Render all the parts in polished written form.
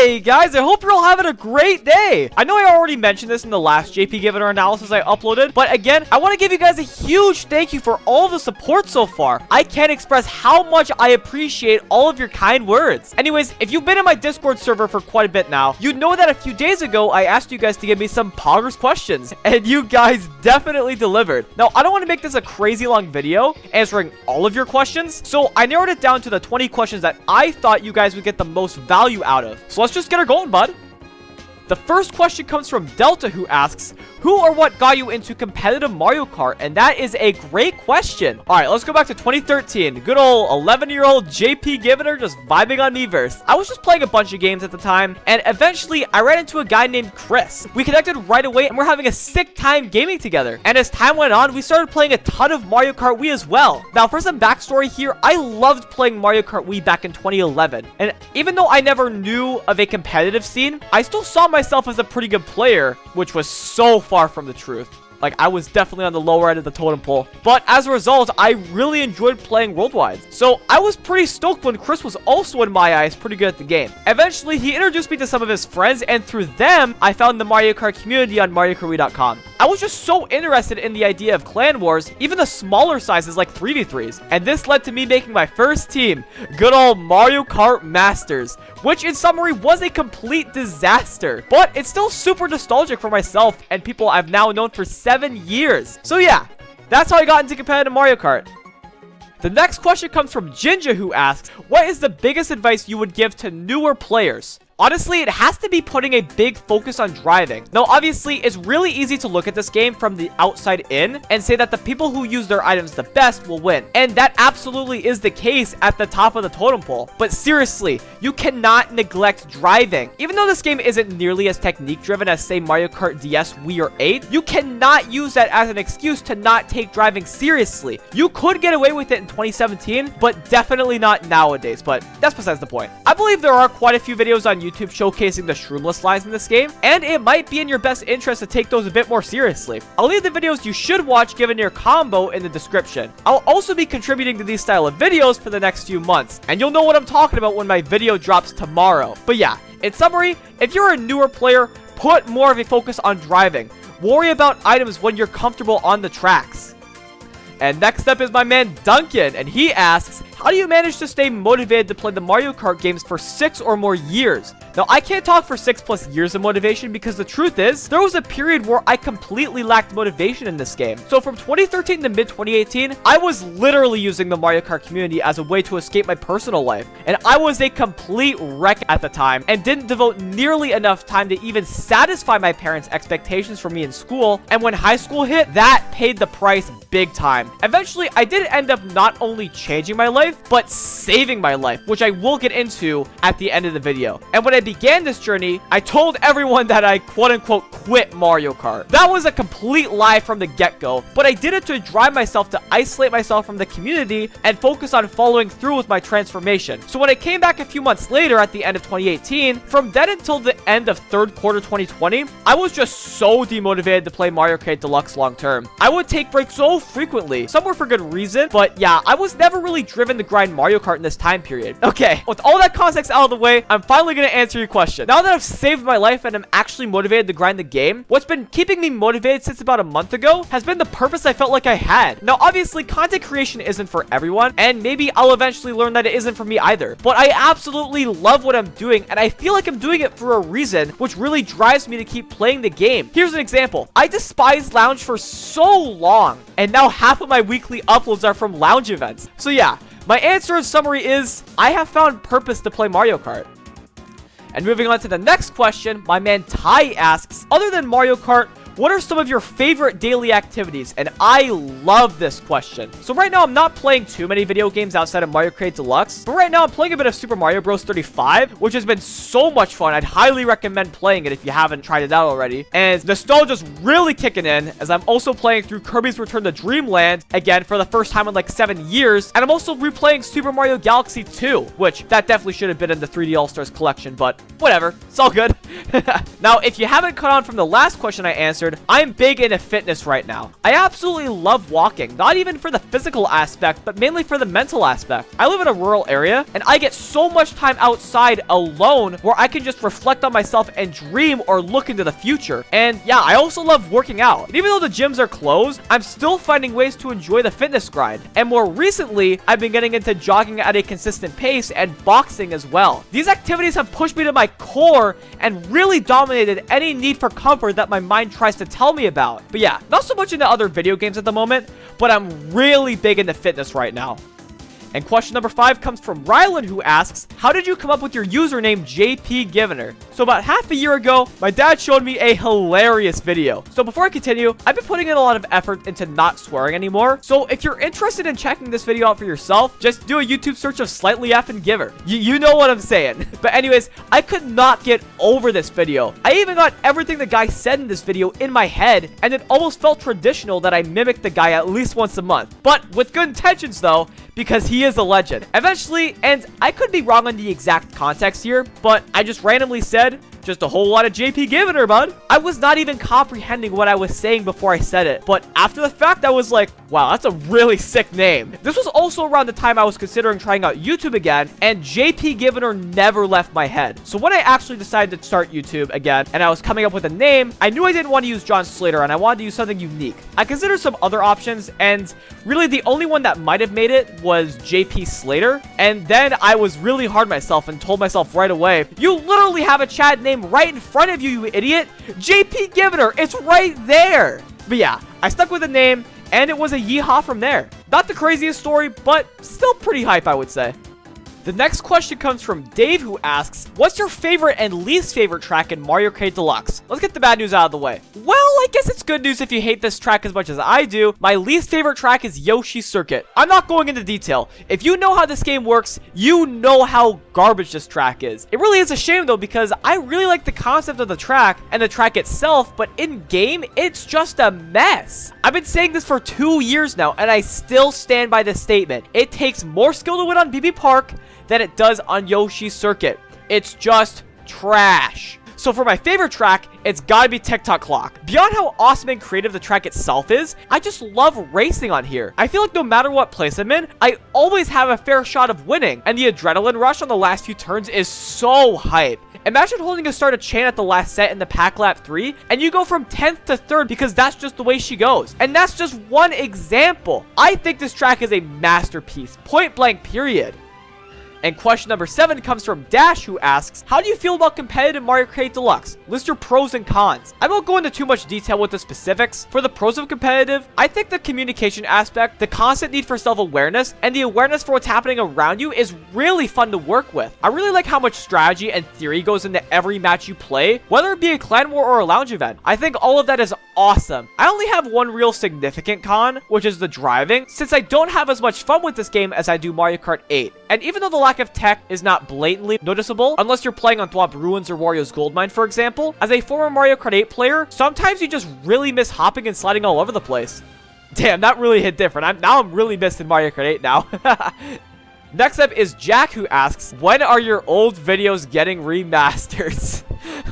Hey guys, I hope you're all having a great day. I know I already mentioned this in the last JPGivin'er analysis I uploaded, but again, I want to give you guys a huge thank you for all the support so far. I can't express how much I appreciate all of your kind words. Anyways, if you've been in my Discord server for quite a bit now, you know that a few days ago, I asked you guys to give me some poggers questions, and you guys definitely delivered. Now, I don't want to make this a crazy long video answering all of your questions, so I narrowed it down to the 20 questions that I thought you guys would get the most value out of. So let's just get her going, bud. The first question comes from Delta, who asks, who or what got you into competitive Mario Kart? And that is a great question. All right, let's go back to 2013. Good old 11-year-old JPGivin'er just vibing on Miiverse. I was just playing a bunch of games at the time, and eventually I ran into a guy named Chris. We connected right away, and we're having a sick time gaming together. And as time went on, we started playing a ton of Mario Kart Wii as well. Now, for some backstory here, I loved playing Mario Kart Wii back in 2011. And even though I never knew of a competitive scene, I still saw myself as a pretty good player, which was so far from the truth. Like, I was definitely on the lower end of the totem pole. But as a result, I really enjoyed playing worldwide. So I was pretty stoked when Chris was also, in my eyes, pretty good at the game. Eventually, he introduced me to some of his friends, and through them, I found the Mario Kart community on MarioKartWii.com. I was just so interested in the idea of clan wars, even the smaller sizes like 3v3s. And this led to me making my first team, good old Mario Kart Masters, which in summary was a complete disaster. But it's still super nostalgic for myself and people I've now known for 7 years. So yeah, that's how I got into competitive Mario Kart. The next question comes from Jinja, who asks, what is the biggest advice you would give to newer players? Honestly, it has to be putting a big focus on driving. Now, obviously, it's really easy to look at this game from the outside in and say that the people who use their items the best will win. And that absolutely is the case at the top of the totem pole. But seriously, you cannot neglect driving. Even though this game isn't nearly as technique-driven as, say, Mario Kart DS, Wii, or 8, you cannot use that as an excuse to not take driving seriously. You could get away with it in 2017, but definitely not nowadays. But that's besides the point. I believe there are quite a few videos on YouTube showcasing the shroomless lines in this game, and it might be in your best interest to take those a bit more seriously. I'll leave the videos you should watch given your combo in the description. I'll also be contributing to these style of videos for the next few months, and you'll know what I'm talking about when my video drops tomorrow. But yeah, in summary, if you're a newer player, put more of a focus on driving. Worry about items when you're comfortable on the tracks. And next up is my man Duncan, and he asks, how do you manage to stay motivated to play the Mario Kart games for 6 or more years? Now, I can't talk for 6+ years of motivation because the truth is, there was a period where I completely lacked motivation in this game. So from 2013 to mid-2018, I was literally using the Mario Kart community as a way to escape my personal life. And I was a complete wreck at the time and didn't devote nearly enough time to even satisfy my parents' expectations for me in school. And when high school hit, that paid the price big time. Eventually, I did end up not only changing my life, but saving my life, which I will get into at the end of the video. And when I began this journey, I told everyone that I quote-unquote quit Mario Kart. That was a complete lie from the get-go, but I did it to drive myself to isolate myself from the community and focus on following through with my transformation. So when I came back a few months later at the end of 2018, from then until the end of third quarter 2020, I was just so demotivated to play Mario Kart Deluxe long term. I would take breaks so frequently. Some were for good reason, but yeah, I was never really driven to grind Mario Kart in this time period. Okay, with all that context out of the way, I'm finally going to answer your question. Now that I've saved my life and I'm actually motivated to grind the game, what's been keeping me motivated since about a month ago has been the purpose I felt like I had. Now, obviously, content creation isn't for everyone, and maybe I'll eventually learn that it isn't for me either. But I absolutely love what I'm doing, and I feel like I'm doing it for a reason, which really drives me to keep playing the game. Here's an example. I despised Lounge for so long, and now half of my weekly uploads are from Lounge events. So yeah, my answer in summary is, I have found purpose to play Mario Kart. And moving on to the next question, my man Ty asks, other than Mario Kart, what are some of your favorite daily activities? And I love this question. So right now, I'm not playing too many video games outside of Mario Kart Deluxe. But right now, I'm playing a bit of Super Mario Bros. 35, which has been so much fun. I'd highly recommend playing it if you haven't tried it out already. And nostalgia's really kicking in, as I'm also playing through Kirby's Return to Dreamland, again, for the first time in like 7 years. And I'm also replaying Super Mario Galaxy 2, which that definitely should have been in the 3D All-Stars collection, but whatever. It's all good. Now, if you haven't caught on from the last question I answered, answered, I'm big into fitness right now. I absolutely love walking, not even for the physical aspect, but mainly for the mental aspect. I live in a rural area, and I get so much time outside alone where I can just reflect on myself and dream or look into the future. And yeah, I also love working out. And even though the gyms are closed, I'm still finding ways to enjoy the fitness grind. And more recently, I've been getting into jogging at a consistent pace and boxing as well. These activities have pushed me to my core and really dominated any need for comfort that my mind tries to tell me about. But yeah, not so much into other video games at the moment, but I'm really big into fitness right now. And question number 5 comes from Rylan, who asks, how did you come up with your username JPGivin'er? So about half a year ago, my dad showed me a hilarious video. So before I continue, I've been putting in a lot of effort into not swearing anymore. So if you're interested in checking this video out for yourself, just do a YouTube search of Slightly Effin' Giver. You know what I'm saying. But anyways, I could not get over this video. I even got everything the guy said in this video in my head, and it almost felt traditional that I mimicked the guy at least once a month. But with good intentions though, because he is a legend. Eventually, and I could be wrong on the exact context here, but I just randomly said, just a whole lot of JPGivin'er, bud. I was not even comprehending what I was saying before I said it, but after the fact, I was like, wow, that's a really sick name. This was also around the time I was considering trying out YouTube again, and JPGivin'er never left my head. So when I actually decided to start YouTube again, and I was coming up with a name, I knew I didn't want to use John Slater, and I wanted to use something unique. I considered some other options, and really the only one that might have made it was JP Slater, and then I was really hard on myself and told myself right away, you literally have a Chad name right in front of you, you idiot. JPGivin'er, it's right there. But yeah, I stuck with the name, and it was a yeehaw from there. Not the craziest story, but still pretty hype, I would say. The next question comes from Dave, who asks, what's your favorite and least favorite track in Mario Kart Deluxe? Let's get the bad news out of the way. Well, I guess it's good news if you hate this track as much as I do. My least favorite track is Yoshi's Circuit. I'm not going into detail. If you know how this game works, you know how garbage this track is. It really is a shame though, because I really like the concept of the track and the track itself, but in game, it's just a mess. I've been saying this for 2 years now, and I still stand by this statement. It takes more skill to win on BB Park than it does on Yoshi's Circuit. It's just trash. So for my favorite track, it's gotta be TikTok Clock. Beyond how awesome and creative the track itself is, I just love racing on here. I feel like no matter what place I'm in, I always have a fair shot of winning, and the adrenaline rush on the last few turns is so hype. Imagine holding a start a chain at the last set in the Pack Lap 3, and you go from 10th to 3rd because that's just the way she goes. And that's just one example. I think this track is a masterpiece, point blank period. And question number 7 comes from Dash, who asks, how do you feel about competitive Mario Kart Deluxe? List your pros and cons. I won't go into too much detail with the specifics. For the pros of competitive, I think the communication aspect, the constant need for self-awareness, and the awareness for what's happening around you is really fun to work with. I really like how much strategy and theory goes into every match you play, whether it be a clan war or a lounge event. I think all of that is awesome. I only have one real significant con, which is the driving, since I don't have as much fun with this game as I do Mario Kart 8. And even though the lack of tech is not blatantly noticeable, unless you're playing on Thwomp Ruins or Wario's Gold Mine, for example, as a former Mario Kart 8 player, sometimes you just really miss hopping and sliding all over the place. Damn, that really hit different. I'm really missing Mario Kart 8 now. Next up is Jack, who asks, when are your old videos getting remasters?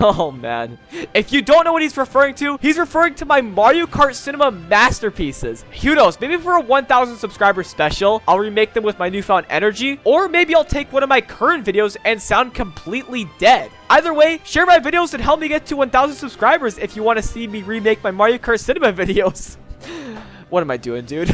Oh man. If you don't know what he's referring to my Mario Kart Cinema masterpieces. Who knows, maybe for a 1,000 subscriber special, I'll remake them with my newfound energy, or maybe I'll take one of my current videos and sound completely dead. Either way, share my videos and help me get to 1,000 subscribers if you want to see me remake my Mario Kart Cinema videos. What am I doing, dude?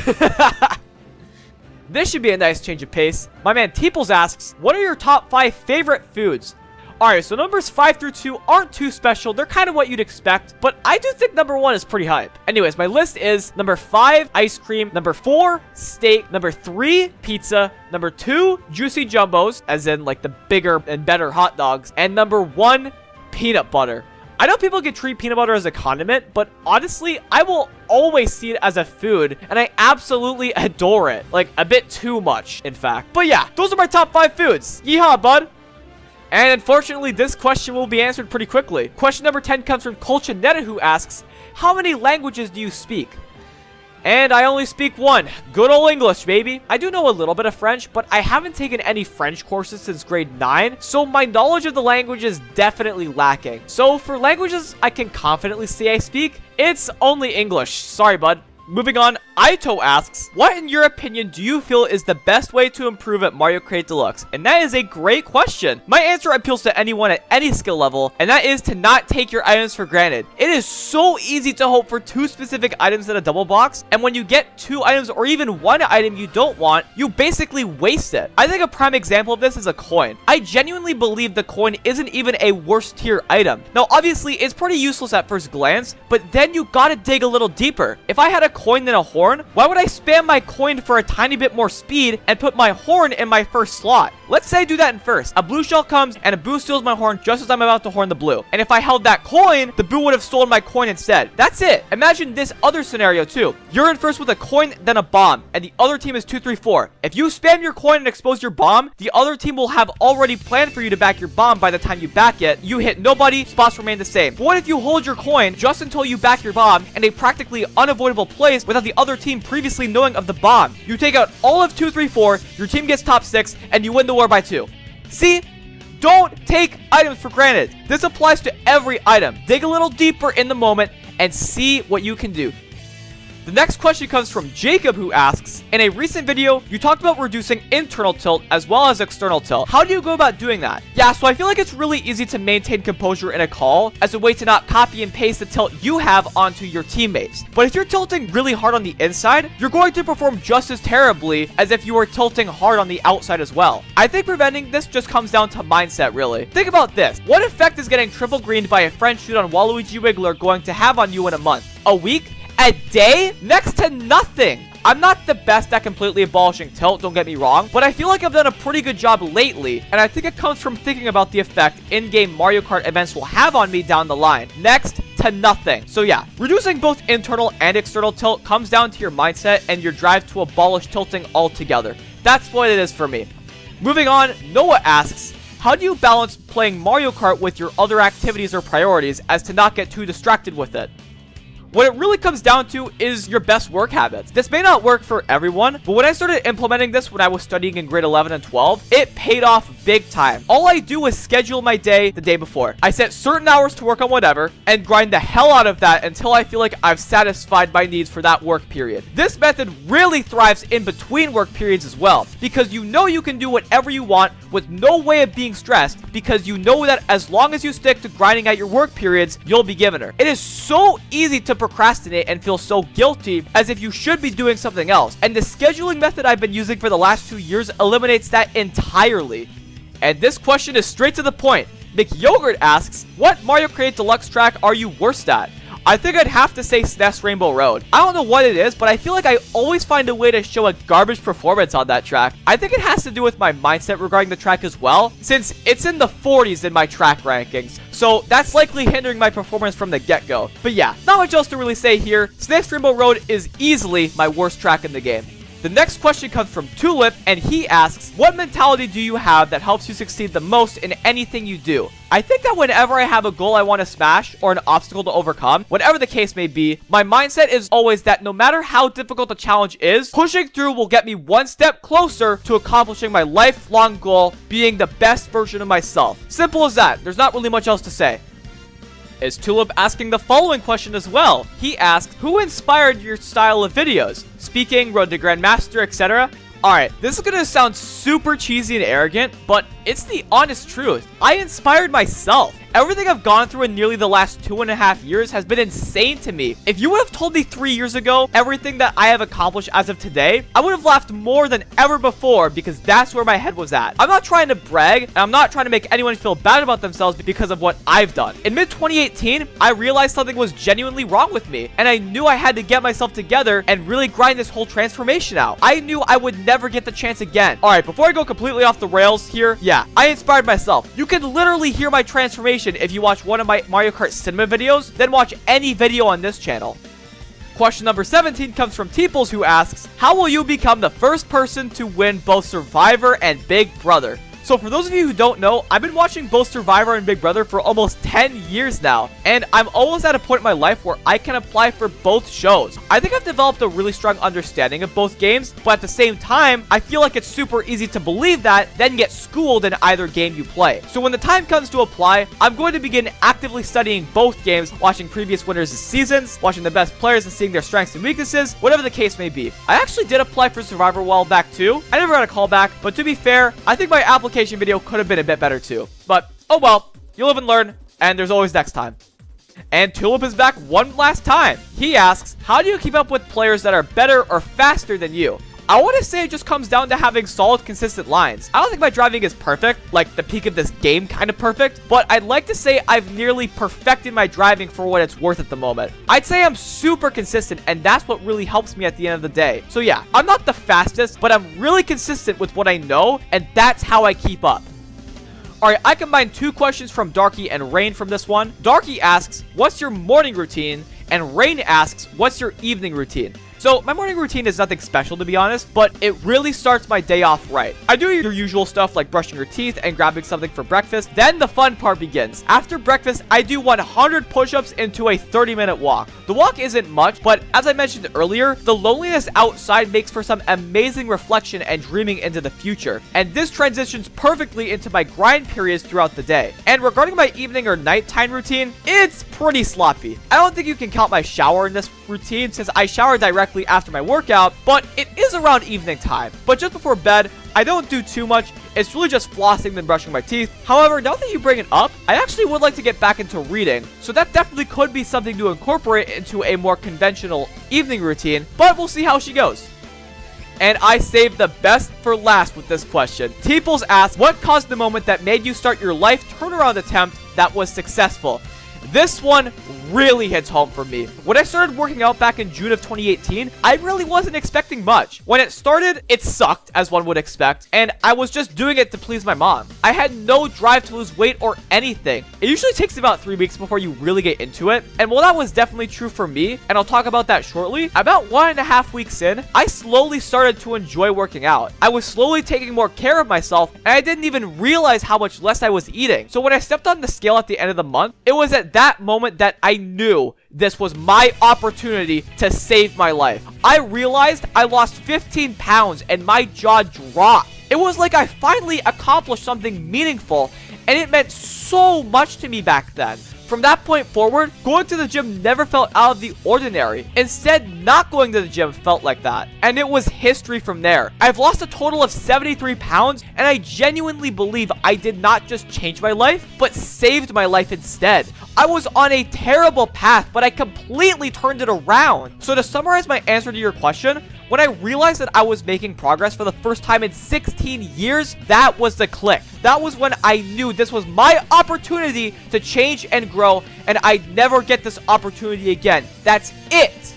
This should be a nice change of pace. My man Teeples asks, what are your top 5 favorite foods? Alright, so numbers 5 through 2 aren't too special. They're kind of what you'd expect, but I do think number 1 is pretty hype. Anyways, my list is number 5, ice cream. Number 4, steak. Number 3, pizza. Number 2, juicy jumbos, as in like the bigger and better hot dogs. And number 1, peanut butter. I know people can treat peanut butter as a condiment, but honestly, I will always see it as a food, and I absolutely adore it. Like, a bit too much, in fact. But yeah, those are my top 5 foods. Yeehaw, bud. And unfortunately, this question will be answered pretty quickly. Question number 10 comes from Colchanetta, who asks, how many languages do you speak? And I only speak one. Good old English, baby. I do know a little bit of French, but I haven't taken any French courses since grade 9, so my knowledge of the language is definitely lacking. So for languages I can confidently say I speak, it's only English. Sorry, bud. Moving on, Aito asks, what in your opinion do you feel is the best way to improve at Mario Kart Deluxe? And that is a great question. My answer appeals to anyone at any skill level, and that is to not take your items for granted. It is so easy to hope for 2 specific items in a double box, and when you get 2 items or even 1 item you don't want, you basically waste it. I think a prime example of this is a coin. I genuinely believe the coin isn't even a worst tier item. Now obviously it's pretty useless at first glance, but then you gotta dig a little deeper. If I had a coin than a horn, why would I spam my coin for a tiny bit more speed and put my horn in my first slot? Let's say I do that in first. A blue shell comes and a boo steals my horn just as I'm about to horn the blue. And if I held that coin, the boo would have stolen my coin instead. That's it. Imagine this other scenario too. You're in first with a coin, then a bomb, and the other team is 2, 3, 4. If you spam your coin and expose your bomb, the other team will have already planned for you to back your bomb by the time you back it. You hit nobody, spots remain the same. But what if you hold your coin just until you back your bomb in a practically unavoidable place without the other team previously knowing of the bomb? You take out all of 2, 3, 4, your team gets top 6, and you win the war by 2. See? Don't take items for granted. This applies to every item. Dig a little deeper in the moment and see what you can do. The next question comes from Jacob, who asks, in a recent video, you talked about reducing internal tilt as well as external tilt. How do you go about doing that? Yeah, so I feel like it's really easy to maintain composure in a call as a way to not copy and paste the tilt you have onto your teammates. But if you're tilting really hard on the inside, you're going to perform just as terribly as if you were tilting hard on the outside as well. I think preventing this just comes down to mindset, really. Think about this. What effect is getting triple greened by a French shoot on Waluigi Wiggler going to have on you in a month? A week? A day? Next to nothing. I'm not the best at completely abolishing tilt, don't get me wrong, but I feel like I've done a pretty good job lately, and I think it comes from thinking about the effect in-game Mario Kart events will have on me down the line. Next to nothing. So yeah, reducing both internal and external tilt comes down to your mindset and your drive to abolish tilting altogether. That's what it is for me. Moving on, Noah asks, how do you balance playing Mario Kart with your other activities or priorities as to not get too distracted with it? What it really comes down to is your best work habits. This may not work for everyone, but when I started implementing this when I was studying in grade 11 and 12, it paid off big time. All I do is schedule my day the day before. I set certain hours to work on whatever and grind the hell out of that until I feel like I've satisfied my needs for that work period. This method really thrives in between work periods as well, because you know you can do whatever you want with no way of being stressed, because you know that as long as you stick to grinding at your work periods, you'll be givener. It is so easy to procrastinate and feel so guilty as if you should be doing something else, and the scheduling method I've been using for the last 2 years eliminates that entirely. And this question is straight to the point. McYogurt asks, what Mario Kart Deluxe track are you worst at? I think I'd have to say SNES Rainbow Road. I don't know what it is, but I feel like I always find a way to show a garbage performance on that track. I think it has to do with my mindset regarding the track as well, since it's in the 40s in my track rankings. So that's likely hindering my performance from the get-go. But yeah, not much else to really say here. SNES Rainbow Road is easily my worst track in the game. The next question comes from Tulip, and he asks, what mentality do you have that helps you succeed the most in anything you do? I think that whenever I have a goal I want to smash or an obstacle to overcome, whatever the case may be, my mindset is always that no matter how difficult the challenge is, pushing through will get me one step closer to accomplishing my lifelong goal, being the best version of myself. Simple as that. There's not really much else to say. Is Tulip asking the following question as well. He asked, who inspired your style of videos? Speaking, Road to Grandmaster, etc. Alright, this is gonna sound super cheesy and arrogant, but it's the honest truth. I inspired myself. Everything I've gone through in nearly the last 2.5 years has been insane to me. If you would have told me 3 years ago everything that I have accomplished as of today, I would have laughed more than ever before, because that's where my head was at. I'm not trying to brag, and I'm not trying to make anyone feel bad about themselves because of what I've done. In mid-2018, I realized something was genuinely wrong with me, and I knew I had to get myself together and really grind this whole transformation out. I knew I would never get the chance again. Alright, before I go completely off the rails here, yeah, I inspired myself. You can literally hear my transformation if you watch one of my Mario Kart cinema videos, then watch any video on this channel. Question number 17 comes from Teeples, who asks, how will you become the first person to win both Survivor and Big Brother? So for those of you who don't know, I've been watching both Survivor and Big Brother for almost 10 years now, and I'm almost at a point in my life where I can apply for both shows. I think I've developed a really strong understanding of both games, but at the same time, I feel like it's super easy to believe that, then get schooled in either game you play. So when the time comes to apply, I'm going to begin actively studying both games, watching previous winners' seasons, watching the best players and seeing their strengths and weaknesses, whatever the case may be. I actually did apply for Survivor a while back too. I never got a call back, but to be fair, I think my application video could have been a bit better too. But, oh well, you live and learn, and there's always next time. And Tulip is back one last time. He asks, how do you keep up with players that are better or faster than you? I want to say it just comes down to having solid, consistent lines. I don't think my driving is perfect, like the peak of this game kind of perfect, but I'd like to say I've nearly perfected my driving for what it's worth at the moment. I'd say I'm super consistent, and that's what really helps me at the end of the day. So yeah, I'm not the fastest, but I'm really consistent with what I know, and that's how I keep up. Alright, I combined two questions from Darky and Rain from this one. Darky asks, what's your morning routine? And Rain asks, what's your evening routine? So, my morning routine is nothing special to be honest, but it really starts my day off right. I do your usual stuff like brushing your teeth and grabbing something for breakfast. Then the fun part begins. After breakfast, I do 100 push-ups into a 30-minute walk. The walk isn't much, but as I mentioned earlier, the loneliness outside makes for some amazing reflection and dreaming into the future. And this transitions perfectly into my grind periods throughout the day. And regarding my evening or nighttime routine, it's pretty sloppy. I don't think you can count my shower in this routine since I shower directly after my workout, but it is around evening time. But just before bed, I don't do too much. It's really just flossing then brushing my teeth. However, now that you bring it up, I actually would like to get back into reading, so that definitely could be something to incorporate into a more conventional evening routine, but we'll see how she goes. And I saved the best for last with this question. Teeples asks, what caused the moment that made you start your life turnaround attempt that was successful? This one really hits home for me. When I started working out back in June of 2018, I really wasn't expecting much. When it started, it sucked, as one would expect, and I was just doing it to please my mom. I had no drive to lose weight or anything. It usually takes about 3 weeks before you really get into it, and while that was definitely true for me, and I'll talk about that shortly, about 1.5 weeks in, I slowly started to enjoy working out. I was slowly taking more care of myself, and I didn't even realize how much less I was eating. So when I stepped on the scale at the end of the month, it was at that moment that I knew this was my opportunity to save my life. I realized I lost 15 pounds and my jaw dropped. It was like I finally accomplished something meaningful, and it meant so much to me back then. From that point forward, going to the gym never felt out of the ordinary. Instead, not going to the gym felt like that. And it was history from there. I've lost a total of 73 pounds, and I genuinely believe I did not just change my life, but saved my life instead. I was on a terrible path, but I completely turned it around. So to summarize my answer to your question, when I realized that I was making progress for the first time in 16 years, that was the click. That was when I knew this was my opportunity to change and grow, and I'd never get this opportunity again. That's it.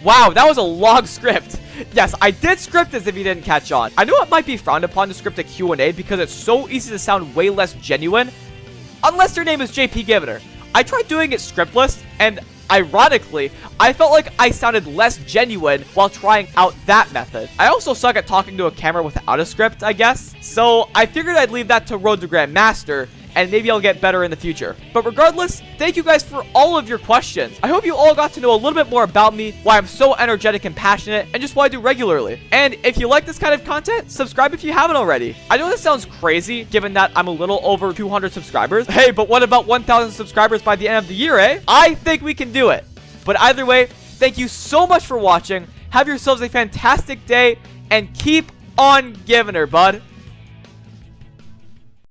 Wow, that was a long script. Yes, I did script this if you didn't catch on. I know it might be frowned upon to script a Q&A because it's so easy to sound way less genuine, unless your name is JPGivin'er. I tried doing it scriptless, and ironically, I felt like I sounded less genuine while trying out that method. I also suck at talking to a camera without a script, I guess. So I figured I'd leave that to Road to Grandmaster, and maybe I'll get better in the future. But regardless, thank you guys for all of your questions. I hope you all got to know a little bit more about me, why I'm so energetic and passionate, and just what I do regularly. And if you like this kind of content, subscribe if you haven't already. I know this sounds crazy, given that I'm a little over 200 subscribers. Hey, but what about 1,000 subscribers by the end of the year, eh? I think we can do it. But either way, thank you so much for watching. Have yourselves a fantastic day, and keep on giving her, bud.